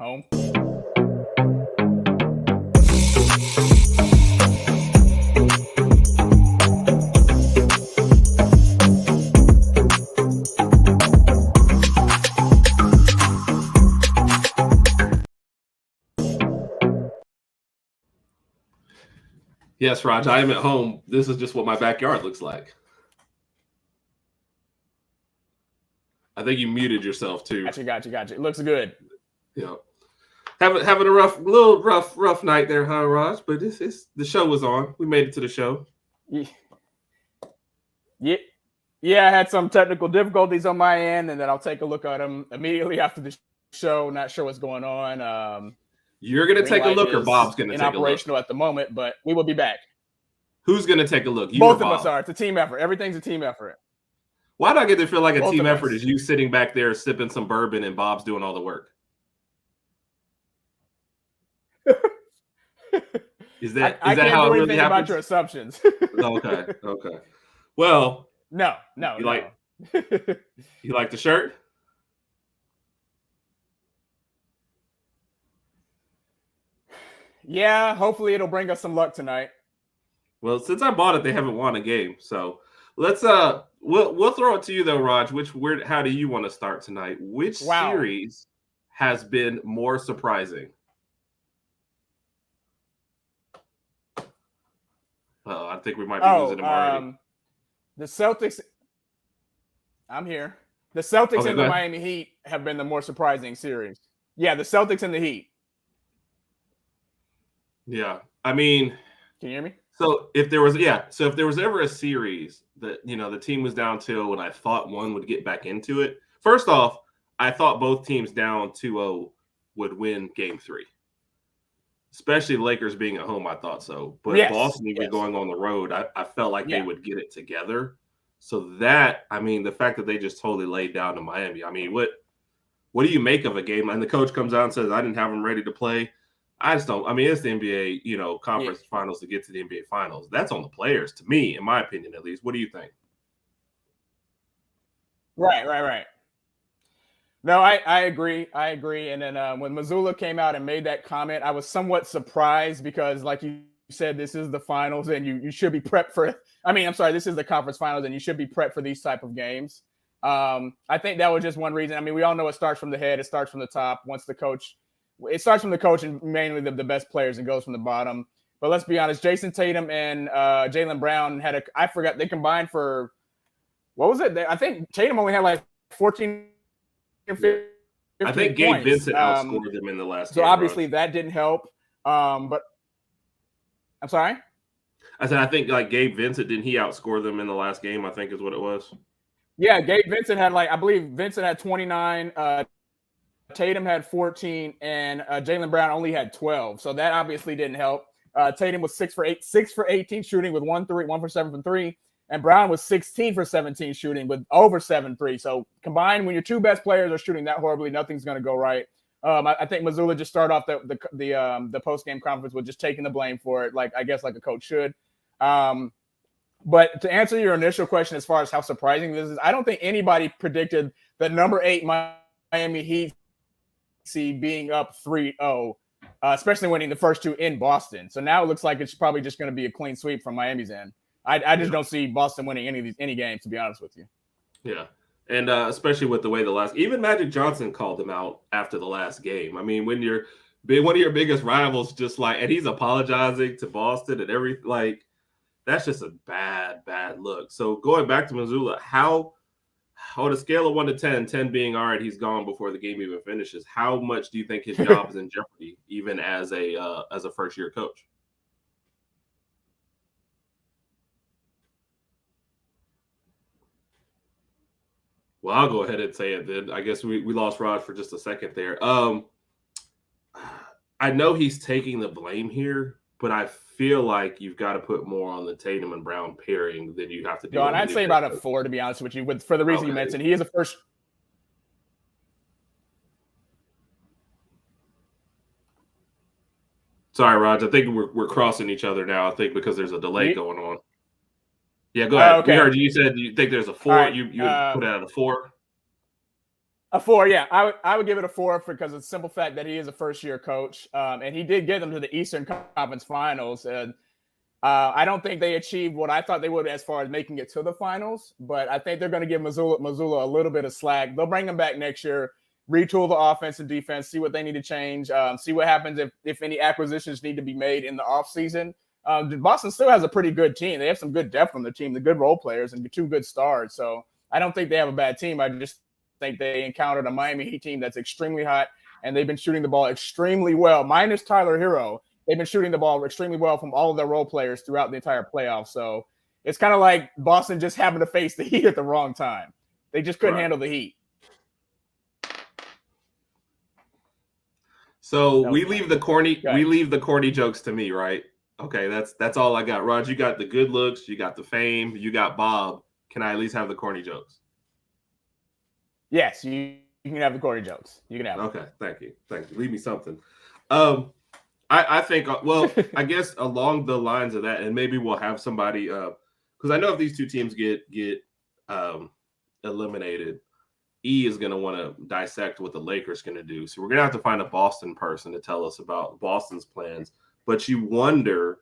Home. Yes, Raj, I am at home. This is just what my backyard looks like. I think you muted yourself too. Gotcha. It looks good. Yeah. Having a rough night there, huh, Raj? But the show was on. We made it to the show. Yeah, I had some technical difficulties on my end, and then I'll take a look at them immediately after the show. Not sure what's going on. You're gonna take a look, or Bob's gonna take a look? Inoperational at the moment, but we will be back. Who's gonna take a look? You Both or of Bob? us are. It's a team effort. Everything's a team effort. Why do I get to feel like a Both team of effort us. is you sitting back there sipping some bourbon and Bob's doing all the work? Is that I can't how do it really anything happens? about your assumptions. Okay. Well, No. you like the shirt? Yeah, hopefully it'll bring us some luck tonight. Well, since I bought it, they haven't won a game. So let's we'll throw it to you though, Raj. How do you want to start tonight? Which series has been more surprising? I think we might be losing him already. The Celtics. I'm here. The Celtics and the Miami Heat have been the more surprising series. Yeah, the Celtics and the Heat. Yeah, I mean, can you hear me? So if there was ever a series that the team was down 2-0 and I thought one would get back into it. First off, I thought both teams down 2-0 would win Game 3. Especially the Lakers being at home, I thought so. But Boston even going on the road, I felt like they would get it together. So that, the fact that they just totally laid down to Miami. What do you make of a game? And the coach comes out and says, I didn't have them ready to play. I just don't. It's the NBA, conference finals to get to the NBA finals. That's on the players, to me, in my opinion, at least. What do you think? Right. No, I agree. And then when Mazzulla came out and made that comment, I was somewhat surprised because, like you said, this is the finals and you should be prepped for. This is the conference finals and you should be prepped for these type of games. I think that was just one reason. We all know it starts from the head. It starts from the top. It starts from the coach and mainly the best players and goes from the bottom. But let's be honest, Jason Tatum and Jaylen Brown they combined for, what was it? I think Tatum only had like 14 or 15 I think Gabe Vincent outscored them in the last game. So obviously that didn't help. But I'm sorry? I said, I think like Gabe Vincent, didn't he outscore them in the last game, I think is what it was. Yeah, Gabe Vincent had I believe Vincent had 29, Tatum had 14, and Jaylen Brown only had 12. So that obviously didn't help. Tatum was 6 for 18 shooting with 1 for 7 from 3. And Brown was 16 for 17 shooting with over 7 3. So combined, when your two best players are shooting that horribly, nothing's going to go right. I think Mazzulla just started off the post-game conference with just taking the blame for it, like a coach should. But to answer your initial question as far as how surprising this is, I don't think anybody predicted the number 8 Miami Heat being up 3-0, especially winning the first two in Boston. So now it looks like it's probably just going to be a clean sweep from Miami's end. I just don't see Boston winning any games, to be honest with you. Yeah, and especially with the way even Magic Johnson called them out after the last game. When one of your biggest rivals and he's apologizing to Boston and everything, that's just a bad look. So going back to Mazzulla, how on a scale of 1 to 10, 10 being all right, he's gone before the game even finishes, how much do you think his job is in jeopardy, even as a first-year coach? Well, I'll go ahead and say it then. I guess we lost Rod for just a second there. I know he's taking the blame here, but I feel like you've got to put more on the Tatum and Brown pairing than you have to do. John, I'd say about a 4, to be honest with you, for the reason you mentioned. He is a first. Sorry, Raj. I think we're crossing each other now. I think because there's a delay going on. Yeah, go ahead. Okay. We heard you said you think there's a 4. Right. You put it at a 4. A 4, yeah. I would give it a 4 because of the simple fact that he is a first-year coach, and he did get them to the Eastern Conference Finals. And I don't think they achieved what I thought they would as far as making it to the finals, but I think they're going to give Missoula a little bit of slack. They'll bring them back next year, retool the offense and defense, see what they need to change, see what happens if any acquisitions need to be made in the offseason. Boston still has a pretty good team. They have some good depth on the team, the good role players, and 2 good stars. So I don't think they have a bad team. I just think they encountered a Miami Heat team that's extremely hot, and they've been shooting the ball extremely well, minus Tyler Hero. They've been shooting the ball extremely well from all of their role players throughout the entire playoff. So it's kind of like Boston just happened to face the Heat at the wrong time. They just couldn't handle the Heat. So we leave the corny jokes to me, right? Okay, that's all I got. Rod, you got the good looks, you got the fame, you got Bob. Can I at least have the corny jokes? Yes, you can have the corny jokes. You can have them. Okay, thank you. Leave me something. I think, well, I guess along the lines of that, and maybe we'll have somebody, because I know if these two teams get eliminated, E is going to want to dissect what the Lakers going to do. So we're going to have to find a Boston person to tell us about Boston's plans. But you wonder,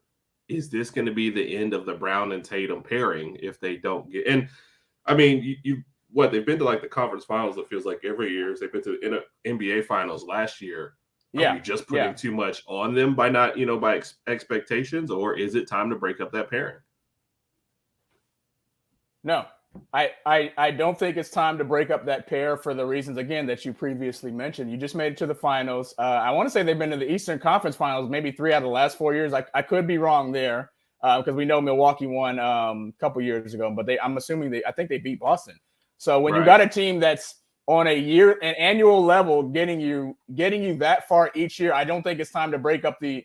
is this going to be the end of the Brown and Tatum pairing if they don't get? And I mean, they've been to like the conference finals. It feels like every year. They've been to NBA finals last year. Are we just putting too much on them by not, by expectations, or is it time to break up that pairing? No, I don't think it's time to break up that pair for the reasons, again, that you previously mentioned. You just made it to the finals. I want to say they've been to the Eastern Conference Finals maybe 3 out of the last 4 years. I could be wrong there because we know Milwaukee won a couple years ago, but I'm assuming I think they beat Boston. So when you got a team that's on an annual level, getting you that far each year, I don't think it's time to break up the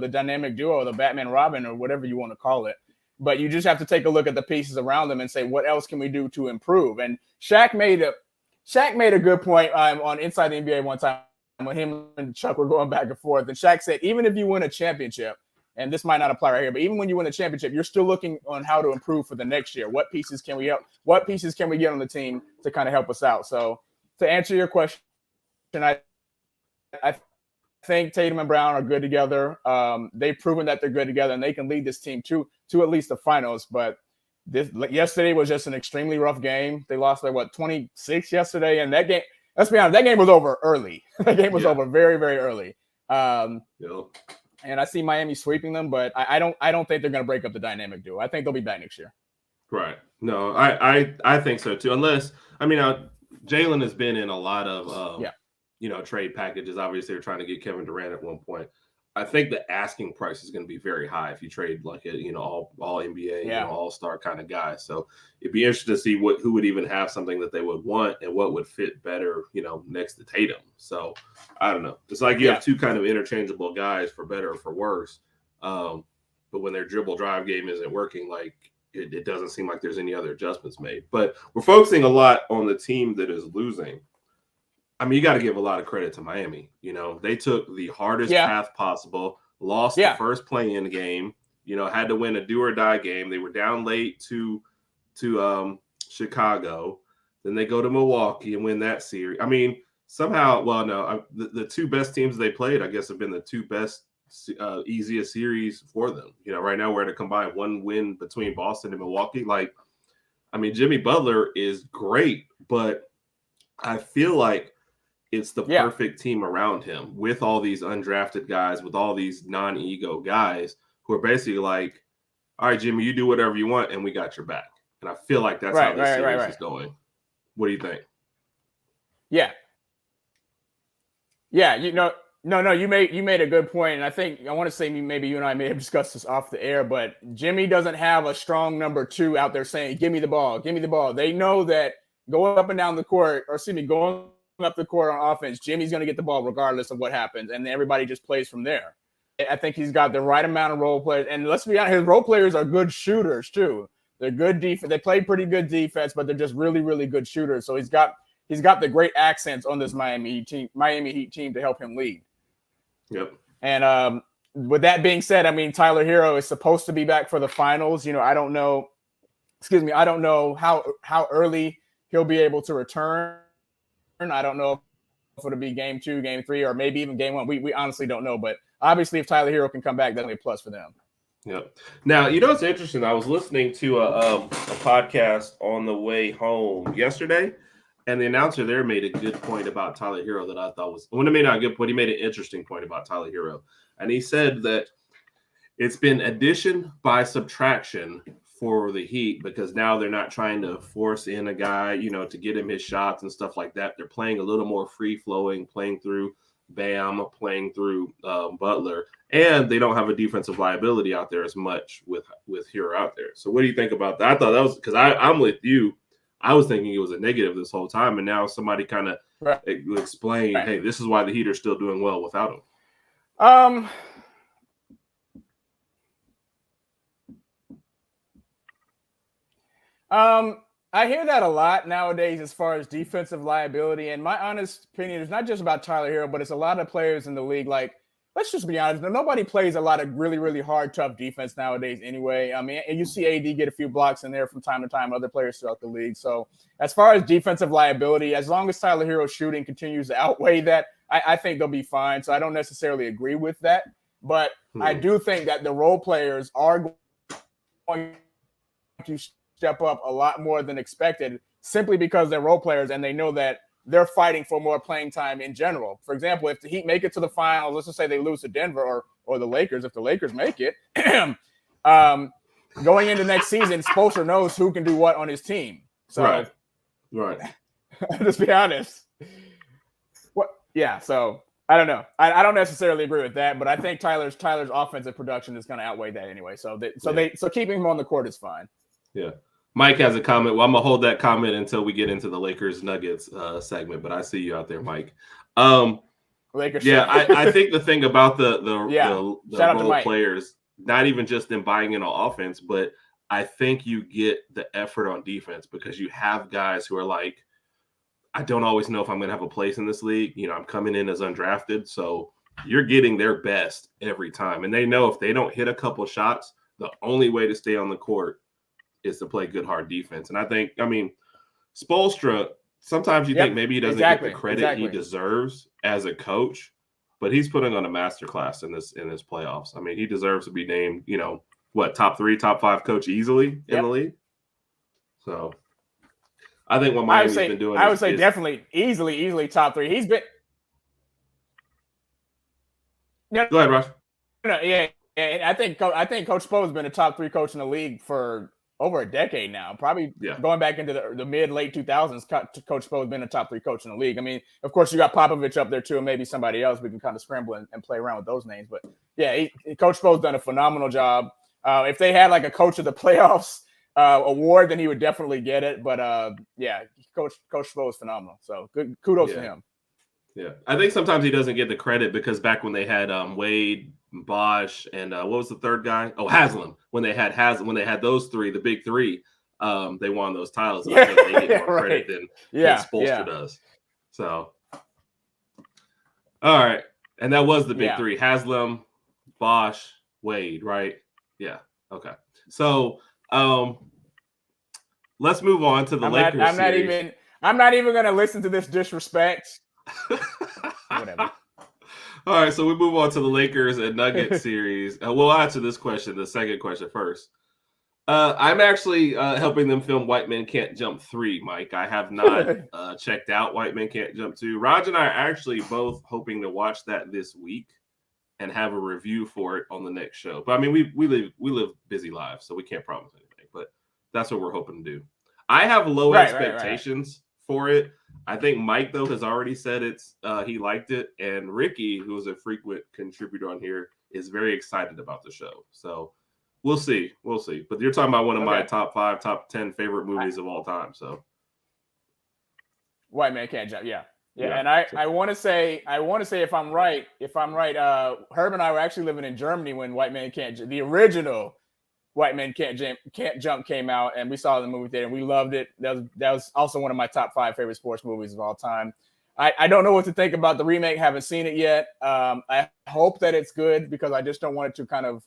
dynamic duo, the Batman Robin, or whatever you want to call it. But you just have to take a look at the pieces around them and say, what else can we do to improve? And Shaq made a good point on Inside the NBA one time when him and Chuck were going back and forth. And Shaq said, even if you win a championship, and this might not apply right here, but even when you win a championship, you're still looking on how to improve for the next year. What pieces can we help? What pieces can we get on the team to kind of help us out? So to answer your question, I think Tatum and Brown are good together. They've proven that they're good together, and they can lead this team to at least the finals. But yesterday was just an extremely rough game. They lost 26 yesterday, and that game. Let's be honest, that game was over early. That game was over very, very early. And I see Miami sweeping them, but I don't think they're going to break up the dynamic duo. I think they'll be back next year. Right. No, I think so too. Unless, Jalen has been in a lot of trade packages. Obviously, they're trying to get Kevin Durant at one point. I think the asking price is going to be very high if you trade like a all NBA, all-star kind of guy. So it'd be interesting to see who would even have something that they would want and what would fit better, next to Tatum. So I don't know. It's like you have 2 kind of interchangeable guys for better or for worse. But when their dribble drive game isn't working, like it doesn't seem like there's any other adjustments made. But we're focusing a lot on the team that is losing. You got to give a lot of credit to Miami. They took the hardest path possible, lost the first play-in game, had to win a do-or-die game. They were down late to Chicago. Then they go to Milwaukee and win that series. Somehow, the 2 best teams they played, I guess, have been the 2 best, easiest series for them. Right now we're at a combined 1 win between Boston and Milwaukee. Jimmy Butler is great, but I feel like it's the perfect team around him with all these undrafted guys, with all these non-ego guys who are basically like, all right, Jimmy, you do whatever you want, and we got your back. And I feel like that's how this series is going. What do you think? Yeah. Yeah, you made a good point, and I think I want to say maybe you and I may have discussed this off the air, but Jimmy doesn't have a strong number 2 out there saying, give me the ball. They know that going up and down the court, going up the court on offense, Jimmy's going to get the ball regardless of what happens, and everybody just plays from there. I think he's got the right amount of role players, and let's be honest, his role players are good shooters too. They're good defense. They play pretty good defense, but they're just really, really good shooters. So he's got the great accents on this Miami Heat team to help him lead. Yep. And with that being said, Tyler Hero is supposed to be back for the finals. I don't know how early he'll be able to return. I don't know if it'll be game 2, game 3, or maybe even game 1. We honestly don't know. But obviously, if Tyler Hero can come back, that'll be a plus for them. Yep. Now, you know what's interesting? I was listening to a podcast on the way home yesterday, and the announcer there made a good point about Tyler Hero that I thought was, well, he made not a good point, he made an interesting point about Tyler Hero. And he said that it's been addition by subtraction for the Heat because now they're not trying to force in a guy, to get him his shots and stuff like that. They're playing a little more free-flowing, playing through Bam, playing through Butler, and they don't have a defensive liability out there as much with Hero out there. So what do you think about that? I thought that was because I'm with you. I was thinking it was a negative this whole time, and now somebody kind of explained, hey, this is why the Heat are still doing well without him. I hear that a lot nowadays as far as defensive liability. And my honest opinion is not just about Tyler Hero, but it's a lot of players in the league. Like, let's just be honest. Nobody plays a lot of really, really hard, tough defense nowadays anyway. I mean, and you see AD get a few blocks in there from time to time, other players throughout the league. So as far as defensive liability, as long as Tyler Hero's shooting continues to outweigh that, I think they'll be fine. So I don't necessarily agree with that. But I do think that the role players are going to step up a lot more than expected simply because they're role players and they know that they're fighting for more playing time in general. For example, if the Heat make it to the finals, let's just say they lose to Denver or the Lakers, if the Lakers make it, going into next season, Spoelstra knows who can do what on his team. So, right. Let's be honest. So I don't know. I don't necessarily agree with that, but I think Tyler's offensive production is going to outweigh that anyway. So keeping him on the court is fine. Yeah. Mike has a comment. Well, I'm gonna hold that comment until we get into the Lakers Nuggets segment. But I see you out there, Mike. Lakers. Yeah, I think the thing about the role players, not even just them buying in on offense, but I think you get the effort on defense because you have guys who are like, I don't always know if I'm gonna have a place in this league. I'm coming in as undrafted, so you're getting their best every time, and they know if they don't hit a couple shots, the only way to stay on the court is to play good hard defense. And I think, Spoelstra, sometimes you think maybe he doesn't get the credit he deserves as a coach, but he's putting on a masterclass in this playoffs. I mean, he deserves to be named, top 3, top 5 coach easily in the league. So I think what Miami's been doing, I would say definitely easily top 3. He's been. Go ahead, Ross. Yeah. I think Coach Spo has been a top 3 coach in the league for over a decade now, probably going back into the mid-late 2000s. Coach Spo has been a top 3 coach in the league. I mean, of course, you got Popovich up there too, and maybe somebody else. We can kind of scramble and play around with those names. But yeah, Coach Spo's done a phenomenal job. If they had like a coach of the playoffs award, then he would definitely get it. But Coach Spo is phenomenal. So kudos to him. Yeah, I think sometimes he doesn't get the credit because back when they had Wade, Bosch, and what was the third guy? Oh, Haslam. When they had those 3, the big 3, they won those titles. And I think they get more credit than Spoelstra does. So, all right, and that was the big 3: Haslam, Bosch, Wade. Right? Yeah. Okay. So, let's move on to the Lakers. I'm not even going to listen to this disrespect. Whatever. All right, so we move on to the Lakers and Nuggets series. We'll answer this question, the second question first. I'm actually helping them film White Men Can't Jump 3, Mike. I have not checked out White Men Can't Jump 2. Rodg and I are actually both hoping to watch that this week and have a review for it on the next show. But I mean, we live busy lives, so we can't promise anything. But that's what we're hoping to do. I have low expectations for it. I think Mike, though, has already said he liked it. And Ricky, who is a frequent contributor on here, is very excited about the show. So we'll see. But you're talking about one of my top 5, top 10 favorite movies of all time. So White Man Can't Jump. Yeah. And I want to say if I'm right, Herb and I were actually living in Germany when White Man Can't Jump, the original White Men Can't Jump came out, and we saw the movie theater and we loved it. That was also one of my top 5 favorite sports movies of all time. I don't know what to think about the remake. Haven't seen it yet. I hope that it's good because I just don't want it to kind of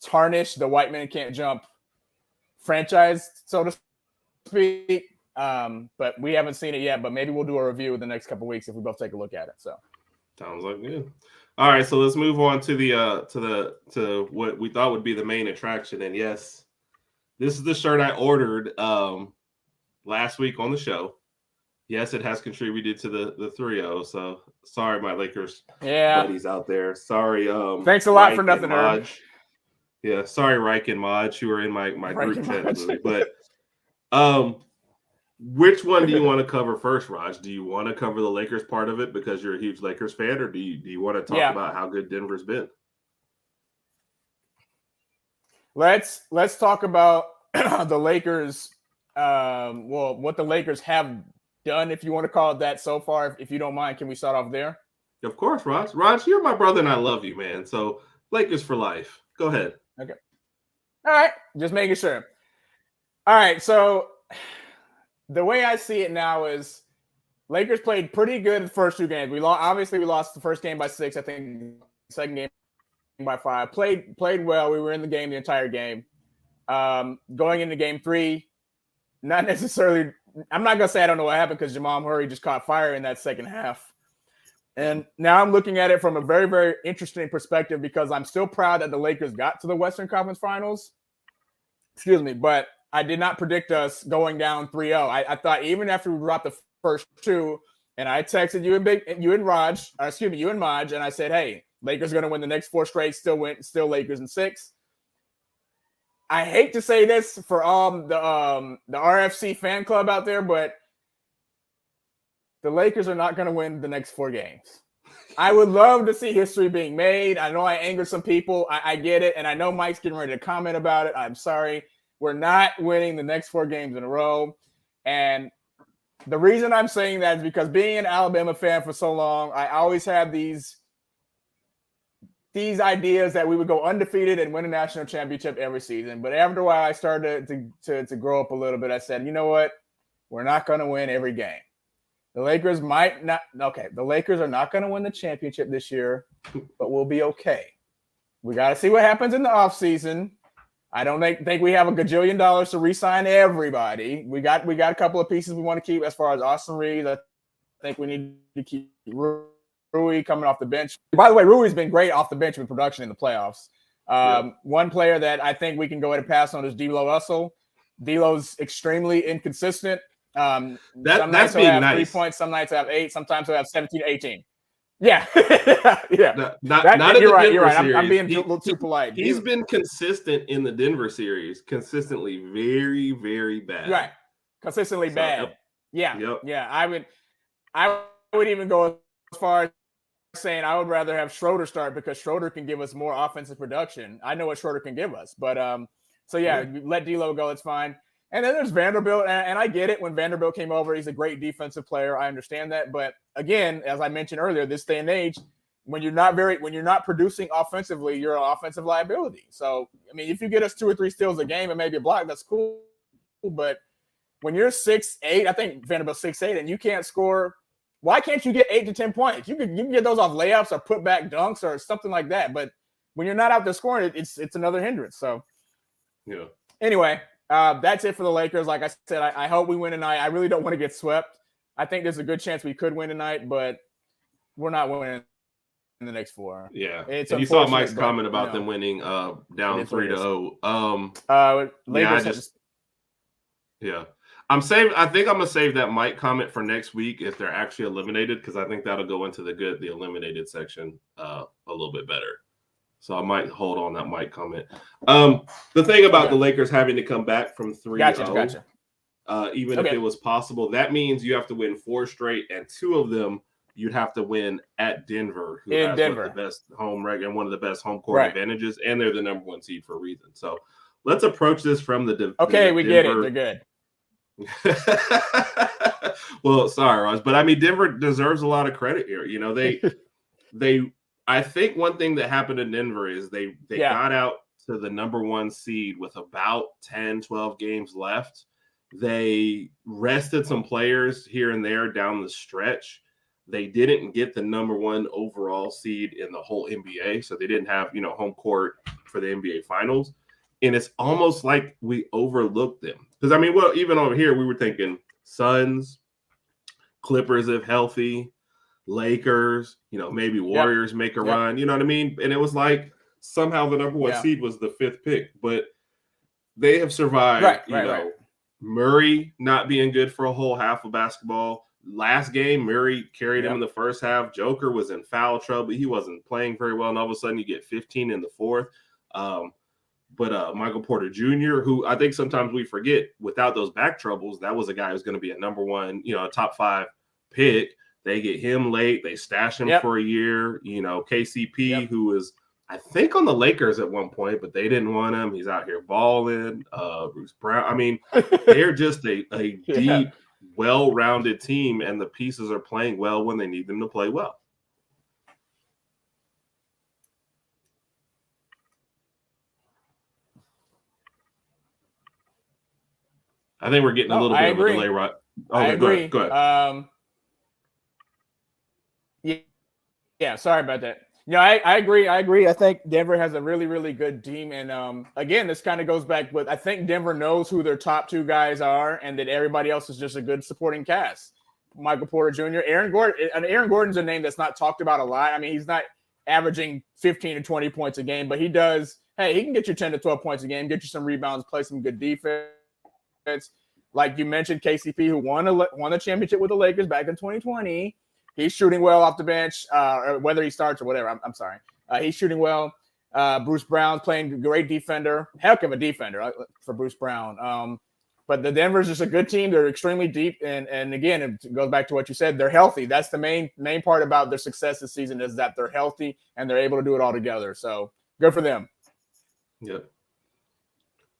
tarnish the White Men Can't Jump franchise, so to speak. But we haven't seen it yet. But maybe we'll do a review in the next couple of weeks if we both take a look at it. So sounds like good. All right, so let's move on to the what we thought would be the main attraction. And yes, this is the shirt I ordered last week on the show. Yes, it has contributed to the 3-0. So sorry, my Lakers buddies out there. Sorry. Thanks a lot Reich for nothing, Herb. Yeah, sorry, Reich and Maj, who are in my group chat. But which one do you want to cover first, Raj? Do you want to cover the Lakers part of it because you're a huge Lakers fan, or do you want to talk about how good Denver's been? Let's talk about the Lakers. What the Lakers have done, if you want to call it that, so far. If you don't mind, can we start off there? Of course, Raj. Raj, you're my brother and I love you, man. So Lakers for life. Go ahead. Okay. All right. Just making sure. All right. So the way I see it now is Lakers played pretty good in the first two games. We lost the first game by 6. I think the second game by 5. Played well. We were in the game the entire game. Going into game 3, not necessarily – I'm not going to say I don't know what happened because Jamal Murray just caught fire in that second half. And now I'm looking at it from a very, very interesting perspective because I'm still proud that the Lakers got to the Western Conference Finals. Excuse me, but I did not predict us going down 3-0. I thought even after we dropped the first 2, and I texted you and Maj, and I said, hey, Lakers are going to win the next 4 straight, still Lakers in 6. I hate to say this for the RFC fan club out there, but the Lakers are not going to win the next 4 games. I would love to see history being made. I know I angered some people. I get it, and I know Mike's getting ready to comment about it. I'm sorry. We're not winning the next 4 games in a row. And the reason I'm saying that is because being an Alabama fan for so long, I always had these ideas that we would go undefeated and win a national championship every season. But after a while, I started to grow up a little bit. I said, you know what? We're not going to win every game. The Lakers might not. Okay, the Lakers are not going to win the championship this year, but we'll be okay. We got to see what happens in the offseason. I don't think we have $1 gajillion to re-sign everybody. We got a couple of pieces we want to keep as far as Austin Reeves. I think we need to keep Rui coming off the bench. By the way, Rui's been great off the bench with production in the playoffs. One player that I think we can go ahead and pass on is D'Lo Russell. D'Lo's extremely inconsistent. Some nights he'll have nice. 3 points, some nights he'll have 8, sometimes he'll have 17, 18. Yeah. Yeah. You're right. I'm being a little too polite. He's been consistent in the Denver series, consistently very, very bad. Right. Consistently bad. Yep. Yeah. Yep. Yeah. I would even go as far as saying I would rather have Schroeder start because Schroeder can give us more offensive production. I know what Schroeder can give us. But let D'Lo go. It's fine. And then there's Vanderbilt, and I get it. When Vanderbilt came over, he's a great defensive player. I understand that. But again, as I mentioned earlier, this day and age, when you're not producing offensively, you're an offensive liability. So, I mean, if you get us 2 or 3 steals a game and maybe a block, that's cool. But when you're 6'8", I think Vanderbilt's 6'8", and you can't score, why can't you get 8 to 10 points? You can get those off layups or put back dunks or something like that. But when you're not out there scoring, it's another hindrance. So, yeah. Anyway. That's it for the Lakers. Like I said, I hope we win tonight. I really don't want to get swept. I think there's a good chance we could win tonight, but we're not winning in the next 4. Yeah. And you saw Mike's comment about them winning down 3-0. Lakers yeah. I think I'm gonna save that Mike comment for next week if they're actually eliminated, because I think that'll go into the eliminated section a little bit better. So I might hold on that Mike comment. The thing about the Lakers having to come back from 3-0, even if it was possible, that means you have to win 4 straight, and 2 of them you'd have to win at Denver, who has one of the best home record and one of the best home court advantages, and they're the number 1 seed for a reason. So let's approach this from the we get it. They're good. Well, sorry, Ross, but I mean, Denver deserves a lot of credit here. You know, they. I think one thing that happened in Denver is they got out to the number 1 seed with about 10, 12 games left. They rested some players here and there down the stretch. They didn't get the number 1 overall seed in the whole NBA, so they didn't have, home court for the NBA Finals. And it's almost like we overlooked them. Because, I mean, even over here, we were thinking Suns, Clippers if healthy, Lakers, maybe Warriors make a run. You know what I mean? And it was like somehow the number one seed was the 5th pick, but they have survived. Right. Murray not being good for a whole half of basketball. Last game, Murray carried him in the first half. Joker was in foul trouble. He wasn't playing very well, and all of a sudden you get 15 in the fourth. But Michael Porter Jr., who I think sometimes we forget, without those back troubles, that was a guy who's going to be a number one, a top 5 pick. They get him late. They stash him for a year. KCP, who was, I think, on the Lakers at one point, but they didn't want him. He's out here balling. Bruce Brown. I mean, they're just a deep, well-rounded team, and the pieces are playing well when they need them to play well. I think we're getting a little bit of a delay, right? I agree. Go ahead. Yeah, sorry about that. I agree. I think Denver has a really, really good team. And again, this kind of goes back with, I think Denver knows who their top 2 guys are and that everybody else is just a good supporting cast. Michael Porter Jr., Aaron Gordon. And Aaron Gordon's a name that's not talked about a lot. I mean, he's not averaging 15 to 20 points a game, but he does. Hey, he can get you 10 to 12 points a game, get you some rebounds, play some good defense. Like you mentioned, KCP, who won the championship with the Lakers back in 2020. He's shooting well off the bench, or whether he starts or whatever. I'm sorry. He's shooting well. Bruce Brown's playing great defender. Heck of a defender for Bruce Brown. But the Denver's just a good team. They're extremely deep. And again, it goes back to what you said. They're healthy. That's the main part about their success this season, is that they're healthy and they're able to do it all together. So good for them. Yep.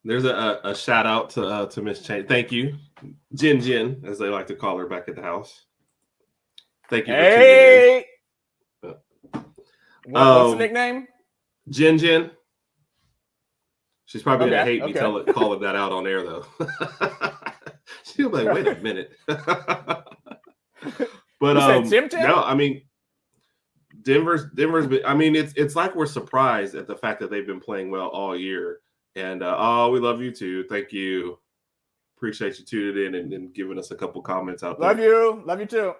There's a shout out to Miss Chain. Thank you, Jin, as they like to call her back at the house. Thank you for tuning in. What's the nickname? Jin. She's probably gonna hate me calling that out on air though. She'll be like, wait a minute. But no, I mean, Denver's. I mean, it's like we're surprised at the fact that they've been playing well all year. And we love you too. Thank you. Appreciate you tuning in and giving us a couple comments out there. Love you too.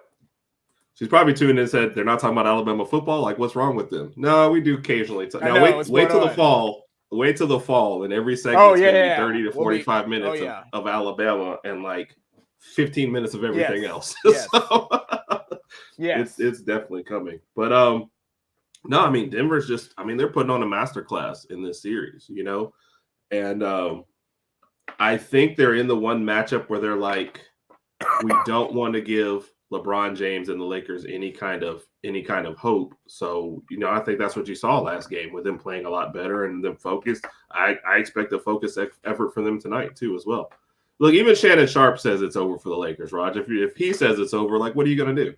She's probably tuned in and said they're not talking about Alabama football. Like, what's wrong with them? No, we do occasionally. Now wait till the fall. Wait till the fall, and every segment is 30 to 45 minutes of Alabama and like 15 minutes of everything else. Yes. So, it's definitely coming. But no, I mean, Denver's just. I mean, they're putting on a masterclass in this series, And I think they're in the one matchup where they're like, we don't want to give LeBron James and the Lakers any kind of hope. So, I think that's what you saw last game with them playing a lot better and them focused. I expect a focused effort from them tonight too as well. Look, even Shannon Sharp says it's over for the Lakers, Rodg. If he says it's over, like, what are you going to do?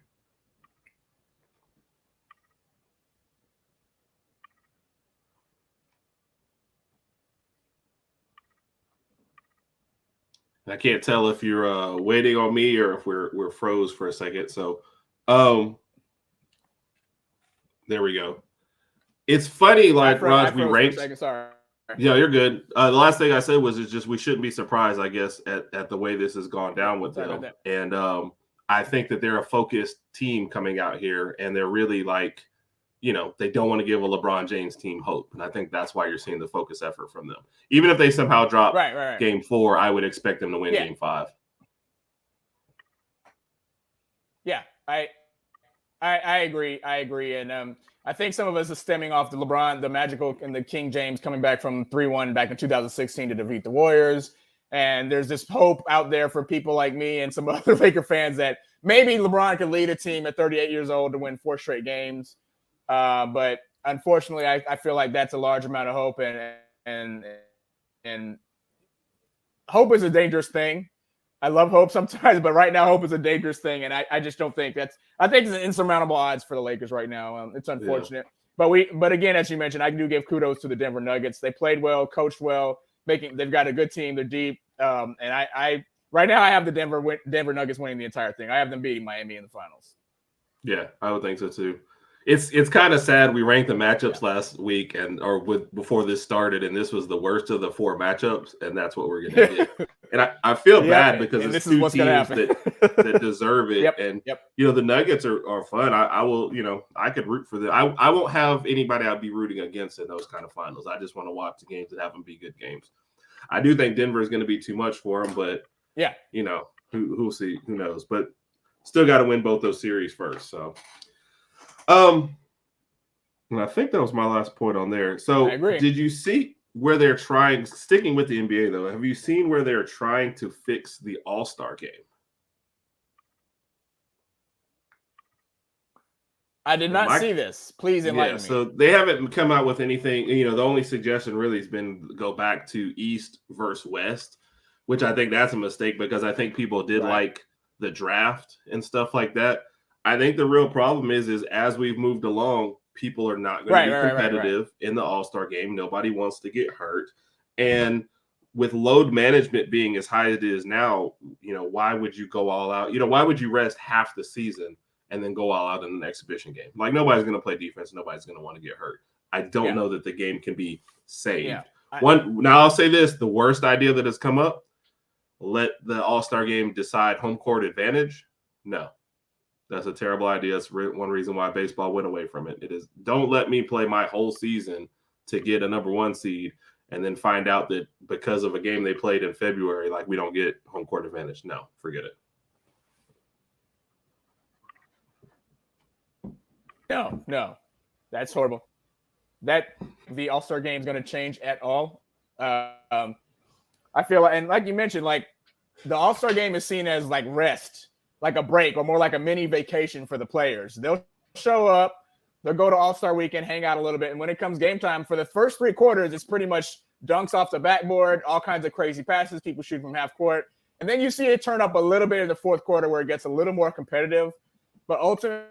I can't tell if you're waiting on me or if we're froze for a second. So, there we go. It's funny, like Rodg, we ranked. Sorry. Yeah, you're good. The last thing I said was just we shouldn't be surprised, I guess, at the way this has gone down with them. And I think that they're a focused team coming out here, and they're really like, they don't want to give a LeBron James team hope. And I think that's why you're seeing the focus effort from them. Even if they somehow drop game 4, I would expect them to win game 5. Yeah, I agree. And I think some of us are stemming off the LeBron, the Magical, and the King James coming back from 3-1 back in 2016 to defeat the Warriors. And there's this hope out there for people like me and some other Laker fans that maybe LeBron could lead a team at 38 years old to win 4 straight games. But unfortunately, I feel like that's a large amount of hope, and hope is a dangerous thing. I love hope sometimes, but right now hope is a dangerous thing, and I just don't think I think it's an insurmountable odds for the Lakers right now. It's unfortunate, but again, as you mentioned, I do give kudos to the Denver Nuggets. They played well, coached well, they've got a good team. They're deep, and I right now I have the Denver Nuggets winning the entire thing. I have them beating Miami in the finals. Yeah, I would think so too. It's kind of sad. We ranked the matchups last week before this started, and this was the worst of the 4 matchups, and that's what we're going to get. And I feel Yep, bad because and it's this is two what's gonna teams happen. that deserve it. Yep, And yep. the Nuggets are fun. I will, I could root for them. I won't have anybody I'd be rooting against in those kind of finals. I just want to watch the games and have them be good games. I do think Denver is going to be too much for them, but yeah, who'll see? Who knows? But still got to win both those series first. So, and I think that was my last point on there. So, I agree. did you see where they're sticking with the NBA though? Have you seen where they're trying to fix the All-Star game? I did not see this. Please enlighten me. So they haven't come out with anything. The only suggestion really has been go back to East versus West, which I think that's a mistake because I think people did like the draft and stuff like that. I think the real problem is as we've moved along, people are not going to be competitive in the All-Star game. Nobody wants to get hurt. And with load management being as high as it is now, why would you go all out? Why would you rest half the season and then go all out in an exhibition game? Like, nobody's going to play defense. Nobody's going to want to get hurt. I don't know that the game can be saved. Yeah. Now I'll say this, the worst idea that has come up, let the All-Star game decide home court advantage. No, that's a terrible idea. That's one reason why baseball went away from it. It is, don't let me play my whole season to get a number 1 seed and then find out that because of a game they played in February, like, we don't get home court advantage. No, forget it. No, that's horrible. That the All-Star game is going to change at all. I feel like, and like you mentioned, like, the All-Star game is seen as like rest, like a break, or more like a mini vacation for the players. They'll show up, they'll go to All-Star weekend, hang out a little bit, and when it comes game time, for the first 3 quarters, it's pretty much dunks off the backboard, all kinds of crazy passes, people shoot from half court, and then you see it turn up a little bit in the 4th quarter where it gets a little more competitive, but ultimately,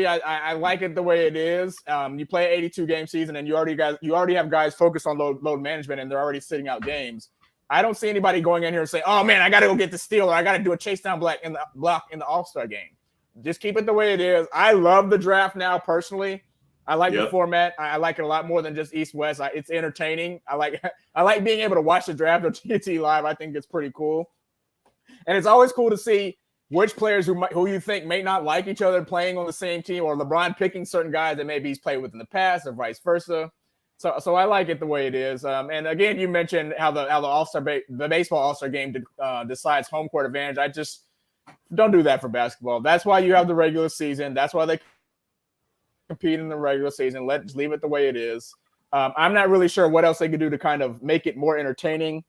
I like it the way it is. You play an 82-game season, and you already have guys focused on load management, and they're already sitting out games. I don't see anybody going in here and say, "Oh man, I got to go get the steal, or I got to do a chase down block in the All-Star game." Just keep it the way it is. I love the draft now personally. I like the format. I like it a lot more than just East-West. It's entertaining. I like being able to watch the draft on TNT Live. I think it's pretty cool, and it's always cool to see which players who you think may not like each other playing on the same team, or LeBron picking certain guys that maybe he's played with in the past, or vice versa. So I like it the way it is. And again, you mentioned how the baseball All-Star game decides home court advantage. I just don't do that for basketball. That's why you have the regular season. That's why they compete in the regular season. Let's leave it the way it is. I'm not really sure what else they could do to kind of make it more entertaining.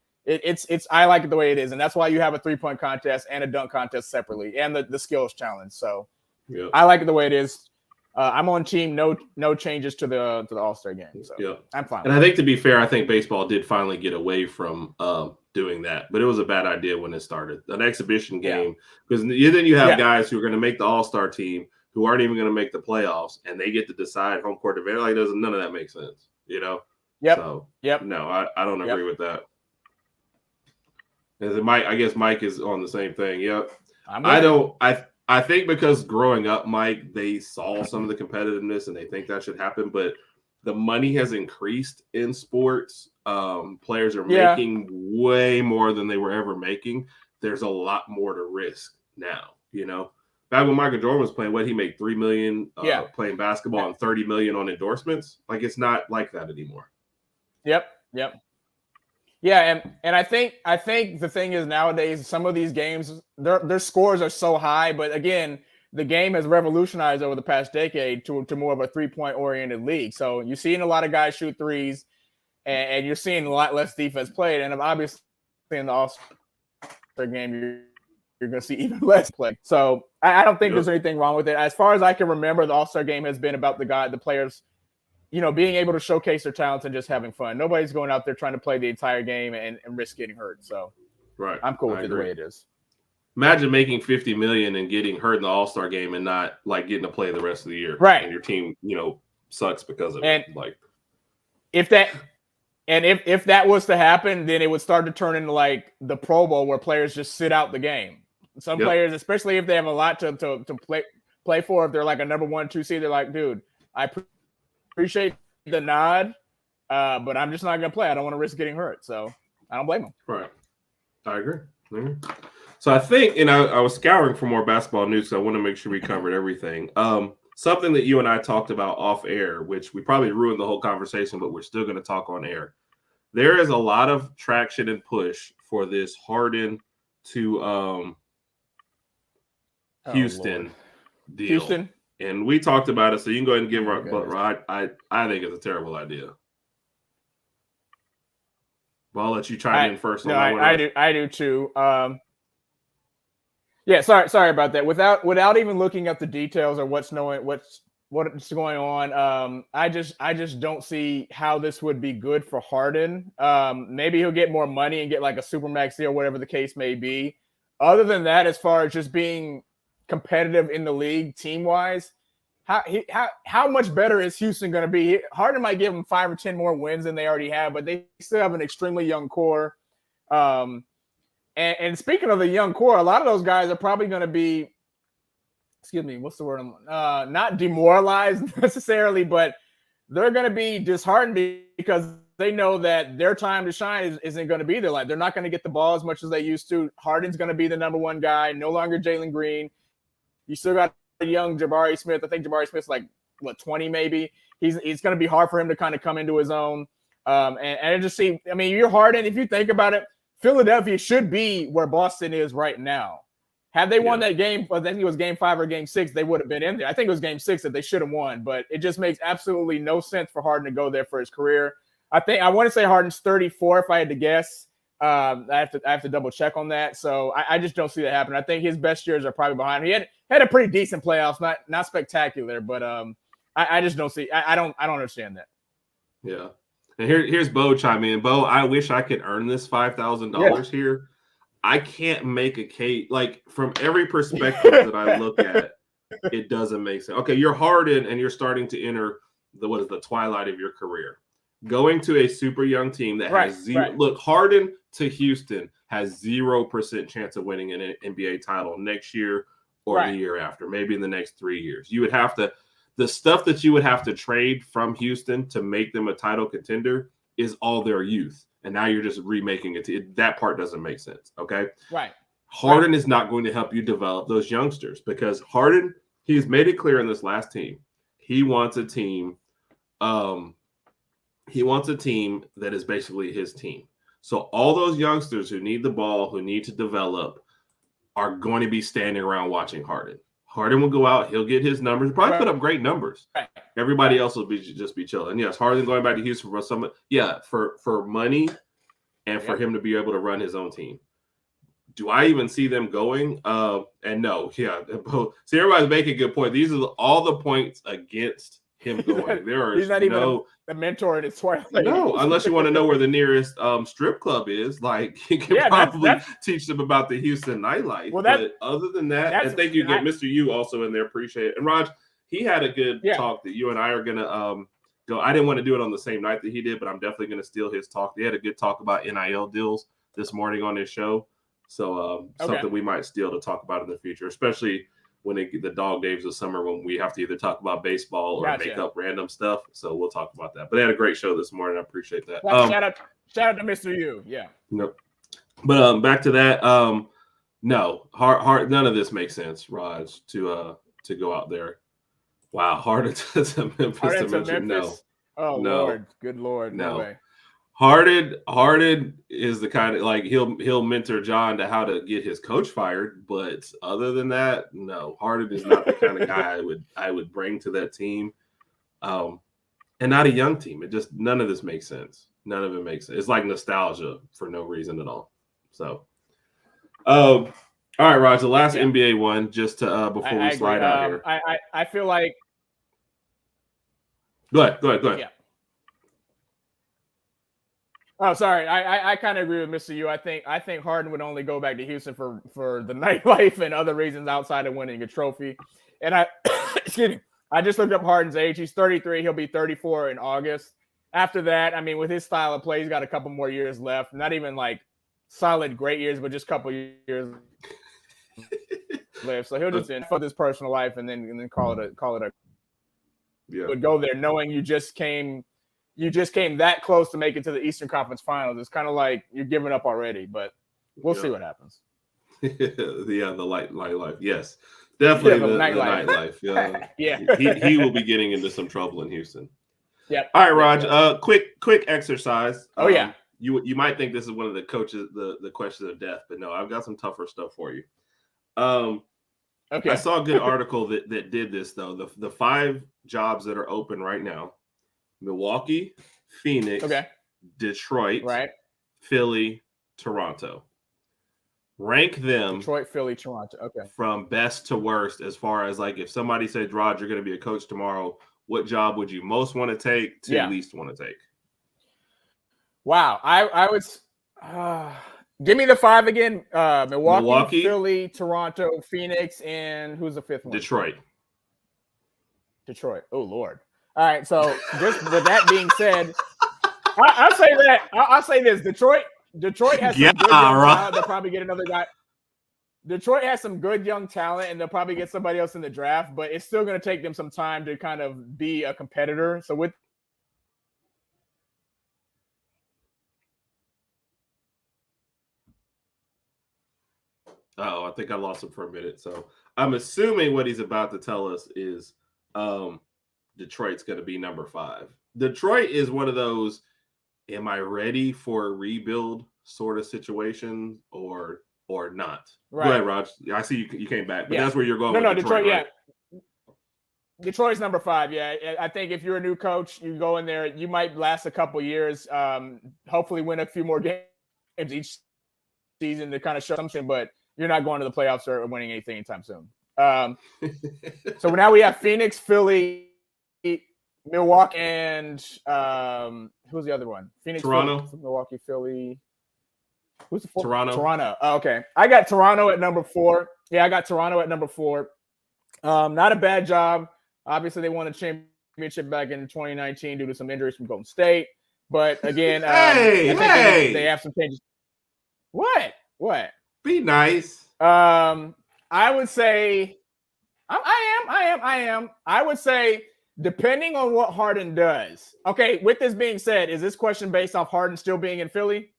I like it the way it is, and that's why you have a 3-point contest and a dunk contest separately, and the skills challenge. So I like it the way it is. I'm on team no changes to the All-Star game. So I'm fine. And I think, to be fair, I think baseball did finally get away from doing that, but it was a bad idea when it started. An exhibition game, because then you have guys who are going to make the All-Star team who aren't even going to make the playoffs, and they get to decide home court advantage. Like, none of that makes sense, Yep. So no, I don't agree with that. I guess Mike is on the same thing. Yep. I think because growing up, Mike, they saw some of the competitiveness and they think that should happen, but the money has increased in sports. Players are making way more than they were ever making. There's a lot more to risk now, Back when Michael Jordan was playing, he made $3 million playing basketball and $30 million on endorsements. Like, it's not like that anymore. Yep. Yeah, and I think the thing is, nowadays some of these games, their scores are so high, but again, the game has revolutionized over the past decade to more of a 3-point oriented league. So you're seeing a lot of guys shoot threes, and you're seeing a lot less defense played. And obviously in the All-Star game, you're going to see even less play. So I don't think there's anything wrong with it. As far as I can remember, the All-Star game has been about the players, being able to showcase their talents and just having fun. Nobody's going out there trying to play the entire game and risk getting hurt. So I'm cool with it the way it is. Imagine making $50 million and getting hurt in the All-Star game and not getting to play the rest of the year. Right. And your team, sucks because of it. If that was to happen, then it would start to turn into like the Pro Bowl where players just sit out the game. Some players, especially if they have a lot to play for, if they're like a number 1, 2 seed, they're like, dude, I appreciate the nod, but I'm just not going to play. I don't want to risk getting hurt. So I don't blame them. Right. I agree. So I think, and I was scouring for more basketball news, so I want to make sure we covered everything. Something that you and I talked about off air, which we probably ruined the whole conversation, but we're still going to talk on air. There is a lot of traction and push for this Harden to Houston deal. Houston. And we talked about it, so you can go ahead and give but I think it's a terrible idea. Well, I'll let you chime in first. No, I do too. Yeah, sorry about that. Without even looking up the details or what's going on, I just don't see how this would be good for Harden. Maybe he'll get more money and get like a supermax deal, whatever the case may be. Other than that, as far as just being competitive in the league team wise, how much better is Houston going to be? Harden might give them 5 or 10 more wins than they already have, but they still have an extremely young core. And speaking of the young core, a lot of those guys are probably going to be, what's the word? Not demoralized necessarily, but they're going to be disheartened because they know that their time to shine isn't going to be there. Like, they're not going to get the ball as much as they used to. Harden's going to be the number one guy, no longer Jalen Green. You still got a young Jabari Smith. I think Jabari Smith's like, 20 maybe. It's going to be hard for him to kind of come into his own. And it just seems, you're Harden. If you think about it, Philadelphia should be where Boston is right now. Had they won that game, I think it was game 5 or game 6, they would have been in there. I think it was game 6 that they should have won, but it just makes absolutely no sense for Harden to go there for his career. I want to say Harden's 34 if I had to guess. I have to double check on that. So I just don't see that happening. I think his best years are probably behind him. He had a pretty decent playoffs, not spectacular, but I just don't see. I don't understand that. Yeah. And here's Bo chime in. Bo, I wish I could earn this $5,000 here. I can't make a case. Like, from every perspective that I look at, it doesn't make sense. Okay, you're Harden and you're starting to enter the twilight of your career. Going to a super young team that has zero. Look, Harden to Houston has 0% chance of winning an NBA title next year or the year after, maybe in the next 3 years. You would have to. The stuff that you would have to trade from Houston to make them a title contender is all their youth. And now you're just remaking it. That part doesn't make sense, okay? Right. Harden is not going to help you develop those youngsters because Harden, he's made it clear in this last team, he wants a team that is basically his team. So all those youngsters who need the ball, who need to develop, are going to be standing around watching Harden. Harden will go out. He'll get his numbers. Probably put up great numbers. Right. Everybody else will just be chilling. And yes, Harden going back to Houston for money and for him to be able to run his own team. Do I even see them going? And no, yeah. See, everybody's making a good point. These are all the points against him going. He's not even a mentor in his twilight. No, unless you want to know where the nearest strip club is. Like, you can probably teach them about the Houston nightlife. Well, but other than that, and thank you again, Mr. U also in there. Appreciate it. And Rodg, he had a good talk that you and I are going to go. I didn't want to do it on the same night that he did, but I'm definitely going to steal his talk. He had a good talk about NIL deals this morning on his show. So something we might steal to talk about in the future, especially when the dog days of summer when we have to either talk about baseball or make up random stuff. So we'll talk about that. But they had a great show this morning. I appreciate that. Shout out to Mr. U. Yeah. No. But back to that. No, none of this makes sense, Raj, to go out there. Wow, Harden to Memphis. No. Oh, no. Lord. Good Lord. No way. Harden is the kind of, like, he'll mentor John to how to get his coach fired, but other than that, no. Harden is not the kind of guy I would bring to that team, and not a young team. It just, none of this makes sense. None of it makes sense. It's like nostalgia for no reason at all. So, all right, Raj, the last NBA one, just to before we slide out here. I feel like. Go ahead. Yeah. Oh, sorry. I kind of agree with Mr. U. I think Harden would only go back to Houston for the nightlife and other reasons outside of winning a trophy. And excuse me, I just looked up Harden's age. He's 33. He'll be 34 in August. After that, with his style of play, he's got a couple more years left. Not even like solid great years, but just a couple years left. So he'll just end for his personal life and then call it a. Yeah. Would go there knowing you just came that close to make it to the Eastern Conference Finals. It's kind of like you're giving up already. But We'll see what happens. The life. Yes, definitely the nightlife. Yeah. he will be getting into some trouble in Houston. Yep. All right, Rodg. Yep. Quick exercise. Oh yeah. You might think this is one of the coaches the questions of death, but no, I've got some tougher stuff for you. Okay. I saw a good article that did this though. The 5 jobs that are open right now: Milwaukee, Phoenix, Detroit, right, Philly, Toronto. Rank them Detroit, Philly, Toronto. Okay. From best to worst, as far as like if somebody said, Rodg, you're going to be a coach tomorrow, what job would you most want to take to least want to take? Wow. I would give me the 5 again. Milwaukee, Philly, Toronto, Phoenix, and who's the 5th one? Detroit. Oh Lord. All right. So just with that being said, I'll say this. Detroit has some good young talent. They'll probably get another guy. Detroit has some good young talent, and they'll probably get somebody else in the draft, but it's still going to take them some time to kind of be a competitor. So with I think I lost him for a minute. So I'm assuming what he's about to tell us is Detroit's going to be number 5. Detroit is one of those, am I ready for a rebuild sort of situation or not? Right. Go ahead, Rodg. I see you came back, but that's where you're going. No, Detroit, right? Detroit's number 5. Yeah, I think if you're a new coach, you go in there, you might last a couple years, hopefully win a few more games each season to kind of show something, but you're not going to the playoffs or winning anything anytime soon. So now we have Phoenix, Philly, Milwaukee, and who's the other one? Phoenix, Toronto, Philly, Milwaukee, Philly. Who's the 4th? Toronto. Oh, okay. I got Toronto at number 4. Yeah, I got Toronto at number 4. Not a bad job. Obviously, they won a championship back in 2019 due to some injuries from Golden State. But again, they have some changes. What? Be nice. I would say I am. I would say depending on what Harden does. Okay, with this being said, is this question based off Harden still being in Philly?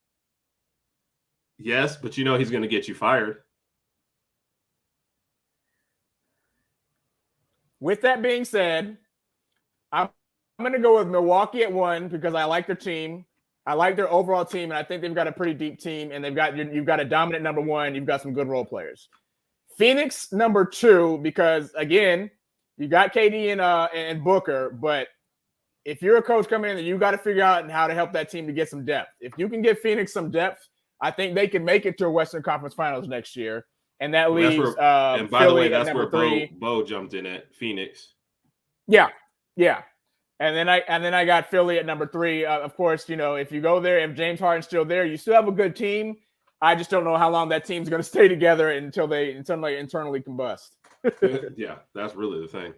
Yes, but you know he's going to get you fired. With that being said, I'm going to go with Milwaukee at 1 because I like their team. I like their overall team, and I think they've got a pretty deep team, and you've got a dominant number 1. You've got some good role players. Phoenix number 2 because again, you got KD and Booker, but if you're a coach coming in, you got to figure out how to help that team to get some depth. If you can give Phoenix some depth, I think they can make it to a Western Conference Finals next year, and that leaves. And by the way, that's where Bo jumped in at Phoenix. Yeah. And then I got Philly at number 3. Of course, if you go there, if James Harden's still there, you still have a good team. I just don't know how long that team's going to stay together until they internally combust. Yeah, that's really the thing.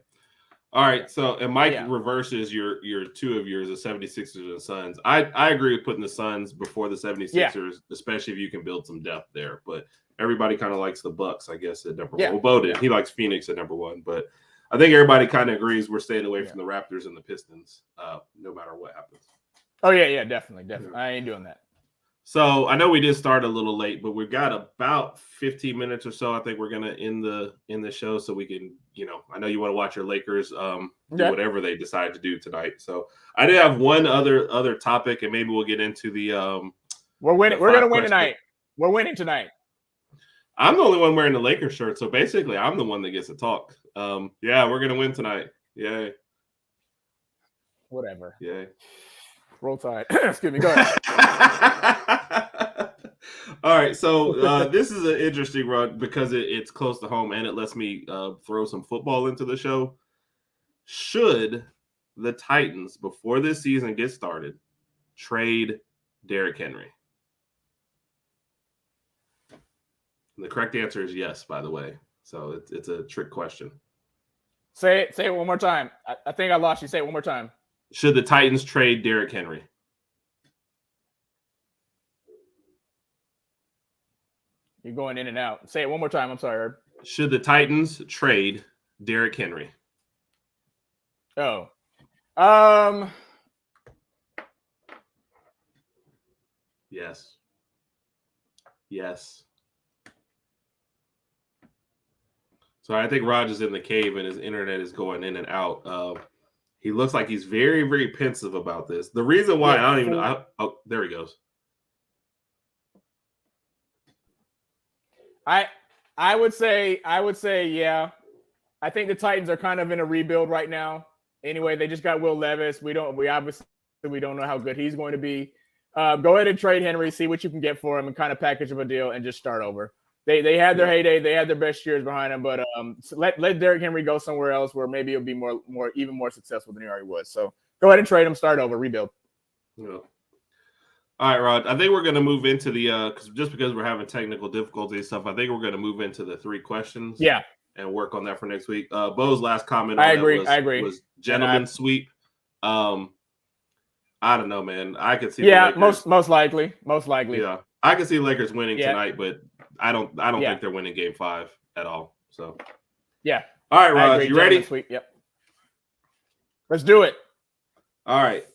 All right, so and Mike reverses your 2 of yours, the 76ers and Suns. I agree with putting the Suns before the 76ers, especially if you can build some depth there. But everybody kind of likes the Bucks, I guess, at number 1. Well, Bo did. He likes Phoenix at number 1, but I think everybody kind of agrees we're staying away from the Raptors and the Pistons, no matter what happens. Oh yeah, definitely. I ain't doing that. So I know we did start a little late, but we've got about 15 minutes or so. I think we're gonna end the show so we can, I know you want to watch your Lakers do whatever they decide to do tonight. So I did have one other topic, and maybe we'll get into the we're winning. We're gonna win tonight. We're winning tonight. I'm the only one wearing the Lakers shirt, so basically I'm the one that gets to talk. We're gonna win tonight. Yay. Whatever. Yay. Roll Tide. Excuse me. Go ahead. All right. So this is an interesting run because it's close to home and it lets me throw some football into the show. Should the Titans, before this season gets started, trade Derrick Henry? And the correct answer is yes, by the way. So it's a trick question. Say it one more time. I think I lost you. Say it one more time. Should the Titans trade Derrick Henry? You're going in and out. Say it one more time. I'm sorry, Herb. Should the Titans trade Derrick Henry? Oh. Yes. Yes. So I think Rodg is in the cave and his internet is going in and out. He looks like he's very, very pensive about this. The reason why I don't even know. Oh, there he goes. I would say, yeah. I think the Titans are kind of in a rebuild right now. Anyway, they just got Will Levis. We obviously don't know how good he's going to be. Go ahead and trade Henry, see what you can get for him, and kind of package him a deal and just start over. They had their heyday, they had their best years behind them, but so let Derrick Henry go somewhere else where maybe it'll be even more successful than he already was. So go ahead and trade him, start over, rebuild. Yeah. All right, Rod. I think we're going to move into the because we're having technical difficulties and stuff. I think we're going to move into the 3 questions. Yeah. And work on that for next week. Bo's last comment on I agree. Was gentleman sweep. I don't know, man. I could see. Yeah, most likely. Yeah, I can see Lakers winning tonight, but I don't think they're winning Game 5 at all. So yeah. All right, Rod, you ready? Sweep. Yep. Let's do it. All right.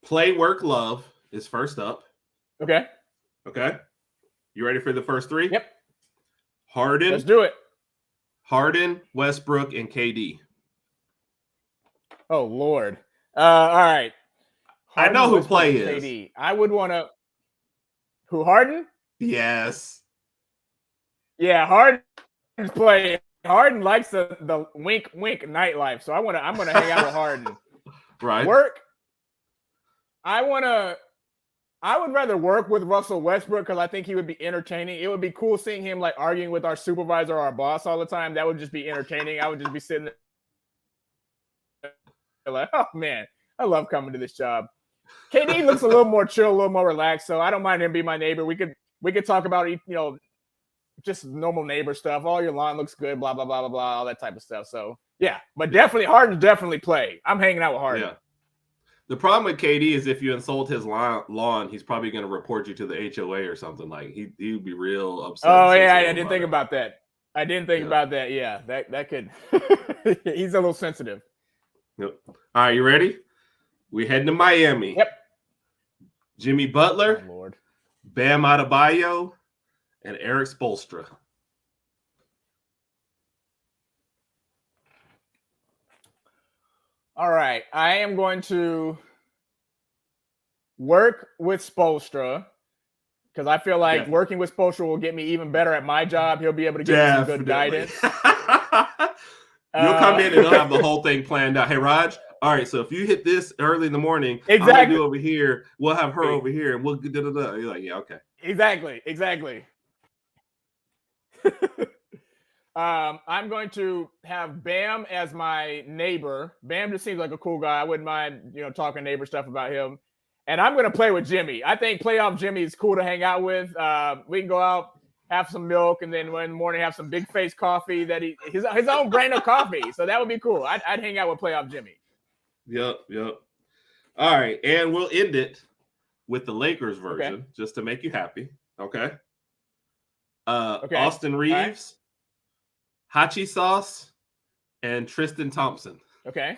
Play, work, love is first up. Okay. You ready for the first 3? Yep. Harden. Let's do it. Harden, Westbrook, and KD. Oh, Lord. All right. Harden, I know who play is. KD. I would want to. Who, Harden? Yes. Yeah, Harden's play. Harden likes the wink nightlife, so I'm gonna hang out with Harden. Right. Work. I would rather work with Russell Westbrook because I think he would be entertaining. It would be cool seeing him like arguing with our supervisor or our boss all the time. That would just be entertaining. I would just be sitting there like, oh man, I love coming to this job. KD looks a little more chill, a little more relaxed, so I don't mind him being my neighbor. We could talk about, just normal neighbor stuff. Oh, your lawn looks good, blah blah blah blah blah, all that type of stuff. So yeah, but definitely Harden play. I'm hanging out with Harden. Yeah. The problem with KD is if you insult his lawn, he's probably going to report you to the HOA or something. Like he would be real upset. Oh yeah, I didn't think about that. I didn't think about that. Yeah, that could. He's a little sensitive. Yep. All right, you ready? We heading to Miami. Yep. Jimmy Butler, oh, Lord. Bam Adebayo, and Eric Spoelstra. All right, I am going to work with Spoelstra because I feel like working with Spoelstra will get me even better at my job. He'll be able to give me some good guidance. You'll come in and he'll have the whole thing planned out. Hey, Rodg, all right, so if you hit this early in the morning, exactly. I'm going to do over here. We'll have her over here, and we'll da-da-da. You're like, yeah, okay. Exactly. I'm going to have Bam as my neighbor. Bam just seems like a cool guy. I wouldn't mind, talking neighbor stuff about him. And I'm going to play with Jimmy. I think playoff Jimmy is cool to hang out with. We can go out, have some milk, and then in the morning have some big face coffee that his own brand of coffee. So that would be cool. I'd hang out with playoff Jimmy. Yep. All right, and we'll end it with the Lakers version just to make you happy. Okay. Austin Reeves, Hachi Sauce, and Tristan Thompson. Okay.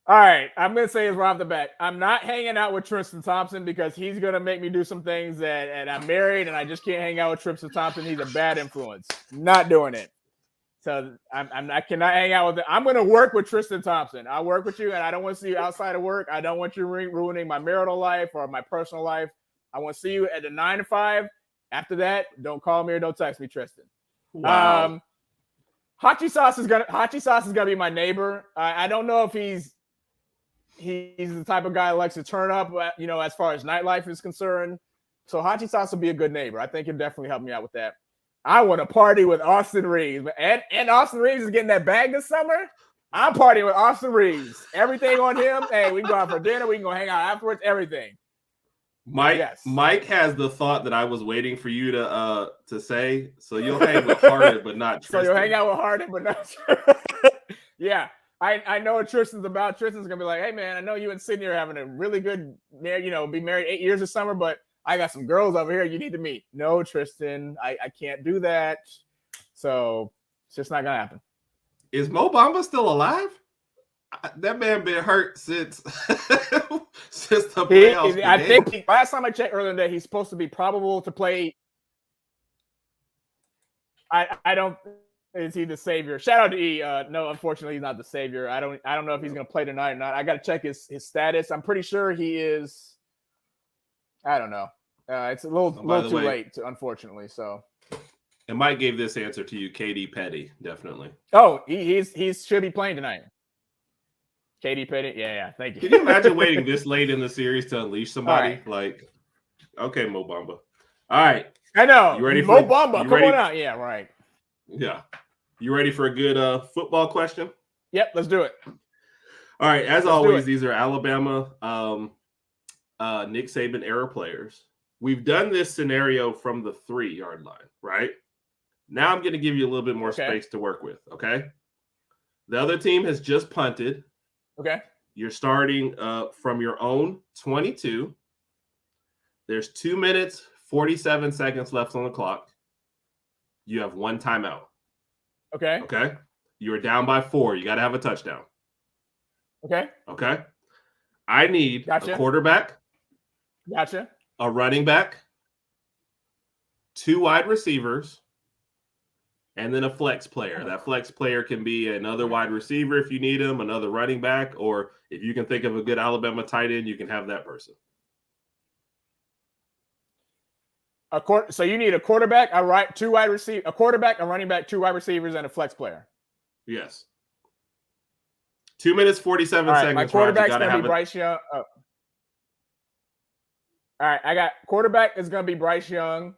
All right, I'm going to say this right off the bat. I'm not hanging out with Tristan Thompson because he's going to make me do some things and I'm married and I just can't hang out with Tristan Thompson. He's a bad influence. Not doing it. So I cannot hang out with it. I'm going to work with Tristan Thompson. I'll work with you and I don't want to see you outside of work. I don't want you ruining my marital life or my personal life. I want to see you at the 9 to 5. After that, don't call me or don't text me, Tristan. Wow. Hachi Sauce is gonna be my neighbor. I don't know if he's the type of guy that likes to turn up, as far as nightlife is concerned. So Hachi Sauce will be a good neighbor. I think he'll definitely help me out with that. I want to party with Austin Reeves. And Austin Reeves is getting that bag this summer. I'm partying with Austin Reeves. Everything on him. Hey, we can go out for dinner. We can go hang out afterwards. Everything. Mike has the thought that I was waiting for you to say. So you'll hang with Harden, but not Tristan. So you'll hang out with Harden, but not Yeah. I know what Tristan's about. Tristan's going to be like, hey, man, I know you and Sydney are having a really good, be married 8 years this summer, but I got some girls over here you need to meet. No, Tristan, I can't do that. So it's just not going to happen. Is Mo Bamba still alive? That man been hurt since since the playoffs began. I think last time I checked earlier today, he's supposed to be probable to play. I don't. Is he the savior? Shout out to E. No, unfortunately, he's not the savior. I don't know if he's going to play tonight or not. I got to check his status. I'm pretty sure he is. I don't know. It's a little too late, unfortunately. So. And Mike gave this answer to you, KD Petty, definitely. Oh, he should be playing tonight. KD Petty, yeah. Thank you. Can you imagine waiting this late in the series to unleash somebody? Right. Like, okay, Mo Bamba. All right. I know. You ready Mo Bamba? Come on out. Yeah, right. Yeah. You ready for a good football question? Yep, let's do it. All right. As always, these are Alabama Nick Saban era players. We've done this scenario from the 3-yard line, right? Now I'm going to give you a little bit more space to work with, okay? The other team has just punted. Okay. You're starting from your own 22. There's 2 minutes, 47 seconds left on the clock. You have 1 timeout. Okay. Okay. You are down by 4. You got to have a touchdown. Okay. Okay. I need a quarterback. Gotcha. A running back. 2 wide receivers. And then a flex player. That flex player can be another wide receiver if you need him, another running back, or if you can think of a good Alabama tight end, you can have that person. So you need a quarterback, a quarterback, a running back, 2 wide receivers, and a flex player. Yes. 2 minutes, 47 seconds. My quarterback's going to be Bryce Young. Oh. All right, I got quarterback is going to be Bryce Young.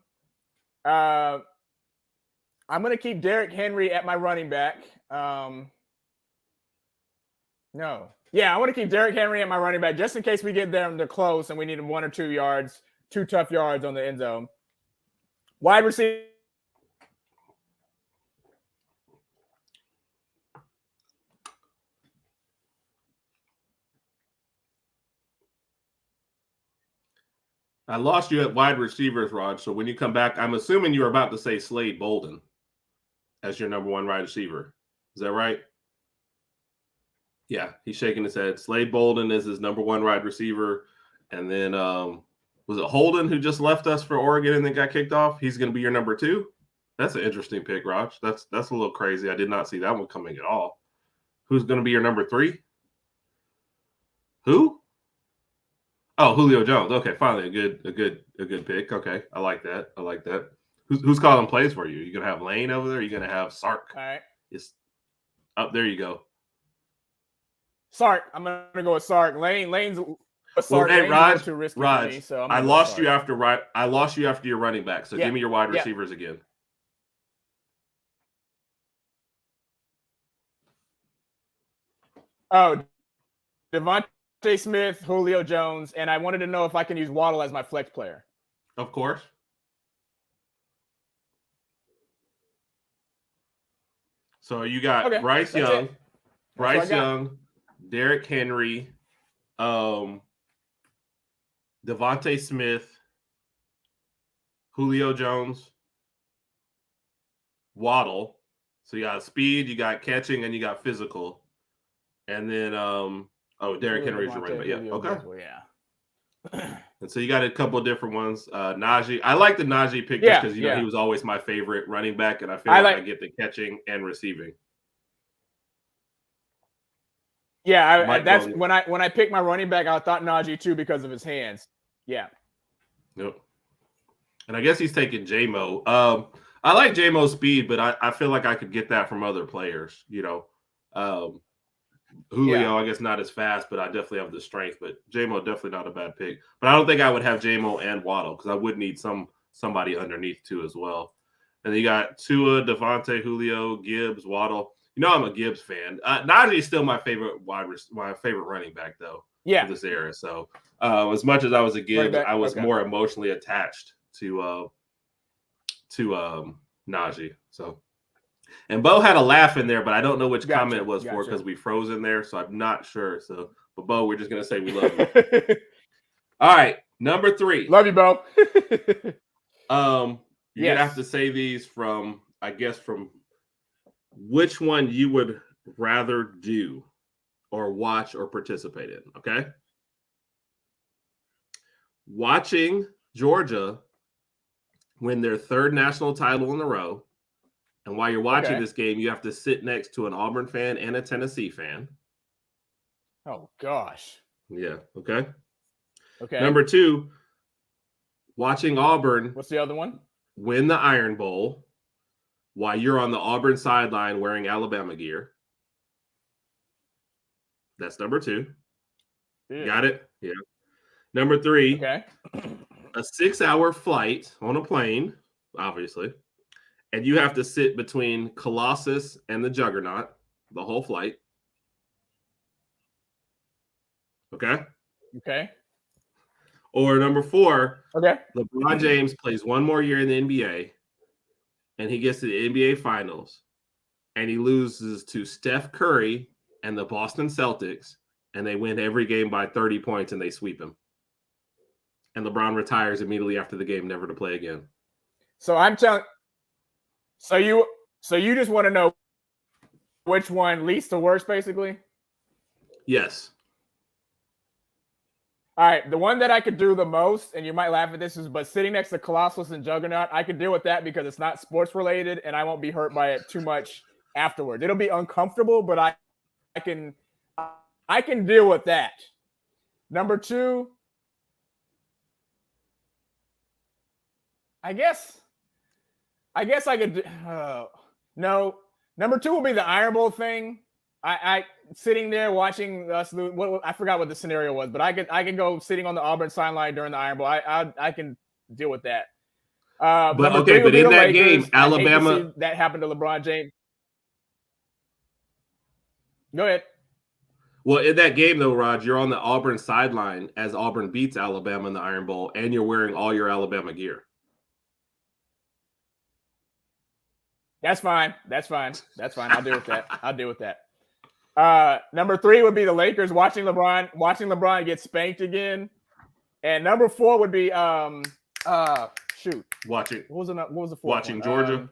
I'm going to keep Derrick Henry at my running back. No. Yeah, I want to keep Derrick Henry at my running back just in case we get them to close and we need 1 or 2 yards, 2 tough yards on the end zone. Wide receiver. I lost you at wide receivers, Rod. So when you come back, I'm assuming you were about to say Slade Bolden as your number 1 wide receiver. Is that right? Yeah, he's shaking his head. Slade Bolden is his number 1 wide receiver. And then was it Holden who just left us for Oregon and then got kicked off? He's going to be your number 2. That's an interesting pick, Raj. That's a little crazy. I did not see that one coming at all. Who's going to be your number 3? Who? Oh, Julio Jones. Okay, finally a good pick. Okay, I like that. Who's calling plays for you? You gonna have Lane over there? You gonna have Sark? All right. It's up there. You go. Sark. I'm gonna go with Sark. Lane's. Sark, hey, Raj. Too risky Raj. for me, so I lost you after I lost you after your running back. So give me your wide receivers again. Oh, Devontae Smith, Julio Jones, and I wanted to know if I can use Waddle as my flex player. Of course. So you got Bryce Young, Derrick Henry, Devontae Smith, Julio Jones, Waddle. So you got speed, you got catching, and you got physical. And then Derrick Henry's your running back. Yeah. Okay. Yeah. And so you got a couple of different ones. Najee. I like the Najee pick just because he was always my favorite running back, and I feel like I get the catching and receiving. Yeah, that's when I picked my running back, I thought Najee too because of his hands. Yeah. Yep. And I guess he's taking J-Mo. I like J-Mo's speed, but I feel like I could get that from other players, you know. Julio, I guess not as fast, but I definitely have the strength. But J-Mo definitely not a bad pick. But I don't think I would have J-Mo and Waddle because I would need somebody underneath too as well. And then you got Tua, Devontae, Julio, Gibbs, Waddle. You know I'm a Gibbs fan. Najee is still my favorite running back though. Yeah. For this era. So as much as I was a Gibbs, I was more emotionally attached to Najee. So. And Bo had a laugh in there, but I don't know which comment it was for because we froze in there, so I'm not sure. So, but Bo, we're just gonna say we love you. All right, number 3. Love you, Bo. You're gonna have to say these from which one you would rather do. or watch or participate in. Okay. Watching Georgia win their third national title in a row. And while you're watching this game, you have to sit next to an Auburn fan and a Tennessee fan. Oh, gosh. Yeah. Okay. Okay. Number 2, watching Auburn. What's the other one? Win the Iron Bowl while you're on the Auburn sideline wearing Alabama gear. That's number 2. Yeah. Got it? Yeah. Number 3. Okay. A 6-hour flight on a plane, obviously. And you have to sit between Colossus and the Juggernaut the whole flight. Okay. Okay. Or number 4. Okay. LeBron James plays one more year in the NBA, and he gets to the NBA Finals, and he loses to Steph Curry and the Boston Celtics, and they win every game by 30 points, and they sweep him. And LeBron retires immediately after the game, never to play again. So I'm telling. So you just want to know which one least to worst, basically? Yes. All right, the one that I could do the most, and you might laugh at this, but sitting next to Colossus and Juggernaut, I could deal with that because it's not sports related, and I won't be hurt by it too much afterward. It'll be uncomfortable, but I can deal with that. Number 2, I guess I could. No, number 2 will be the Iron Bowl thing. I sitting there watching us. I forgot what the scenario was, but I could go sitting on the Auburn sideline during the Iron Bowl. I can deal with that. But okay, but in that Lakers. Game, Alabama that happened to LeBron James. Go ahead. Well, in that game though, Rod, you're on the Auburn sideline as Auburn beats Alabama in the Iron Bowl, and you're wearing all your Alabama gear. That's fine. I'll deal with that. Number 3 would be the Lakers watching LeBron get spanked again. And number 4 would be shoot. Watching. What was the 4th watching one?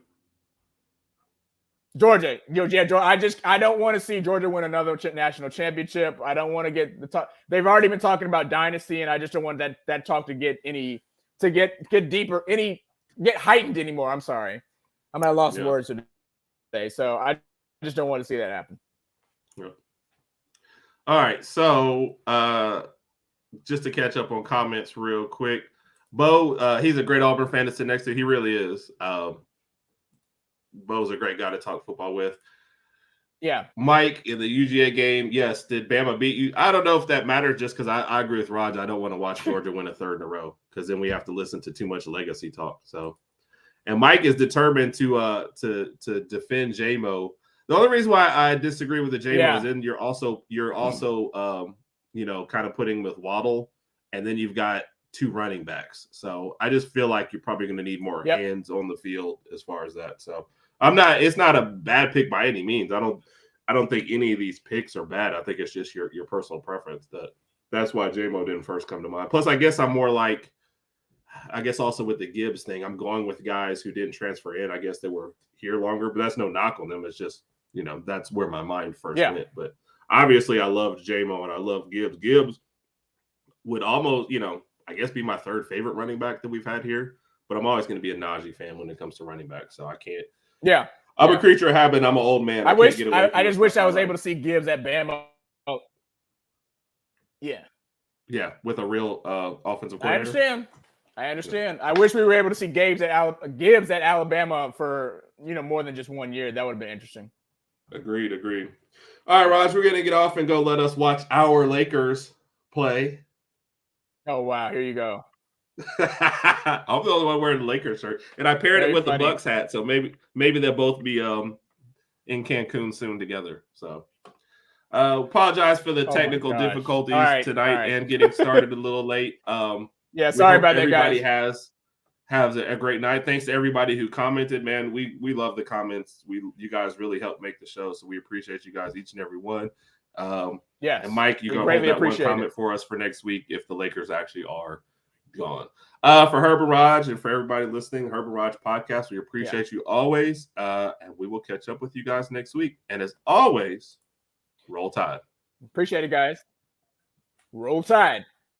Georgia. Georgia. I don't want to see Georgia win another national championship. I don't want to get the talk. They've already been talking about dynasty, and I just don't want that talk to get deeper, get heightened anymore. I'm sorry. I'm at a loss of words today, so I just don't want to see that happen. Yeah. All right, so just to catch up on comments real quick, Bo, he's a great Auburn fan to sit next to. He really is. Bo's a great guy to talk football with. Yeah. Mike, in the UGA game, yes, did Bama beat you? I don't know if that matters just because I agree with Rodg. I don't want to watch Georgia win a third in a row because then we have to listen to too much legacy talk. So. And Mike is determined to defend J-Mo. The only reason why I disagree with the J-Mo is then you're also kind of putting with Waddle, and then you've got 2 running backs. So I just feel like you're probably going to need more hands on the field as far as that. So it's not a bad pick by any means. I don't think any of these picks are bad. I think it's just your personal preference. That's why J-Mo didn't first come to mind. Plus, I guess I'm more like, also with the Gibbs thing, I'm going with guys who didn't transfer in. I guess they were here longer, but that's no knock on them. It's just, that's where my mind first went. But obviously I loved J-Mo and I love Gibbs. Gibbs would almost, I guess be my 3rd favorite running back that we've had here, but I'm always going to be a Najee fan when it comes to running back. So I can't. Yeah. I'm a creature of habit. I'm an old man. I just wish I was able to see Gibbs at Bama. Oh. Yeah. Yeah. With a real offensive coordinator. I understand. I wish we were able to see Gibbs at Alabama for more than just 1 year. That would have been interesting. Agreed. All right, Raj, we're gonna get off and go. Let us watch our Lakers play. Oh wow, here you go. I'm the only one wearing the Lakers shirt, and I paired it with the Bucks hat, so maybe they'll both be in Cancun soon together. So apologize for the technical difficulties tonight and getting started a little late. Yeah, sorry about that, guys. Everybody has a great night. Thanks to everybody who commented, man. We love the comments. You guys really help make the show, so we appreciate you guys, each and every one. Yes. And Mike, you can hold that one comment for us for next week if the Lakers actually are gone. For Herb and Rodg and for everybody listening, Herb and Rodg podcast, we appreciate you always. And we will catch up with you guys next week. And as always, roll Tide. Appreciate it, guys. Roll Tide.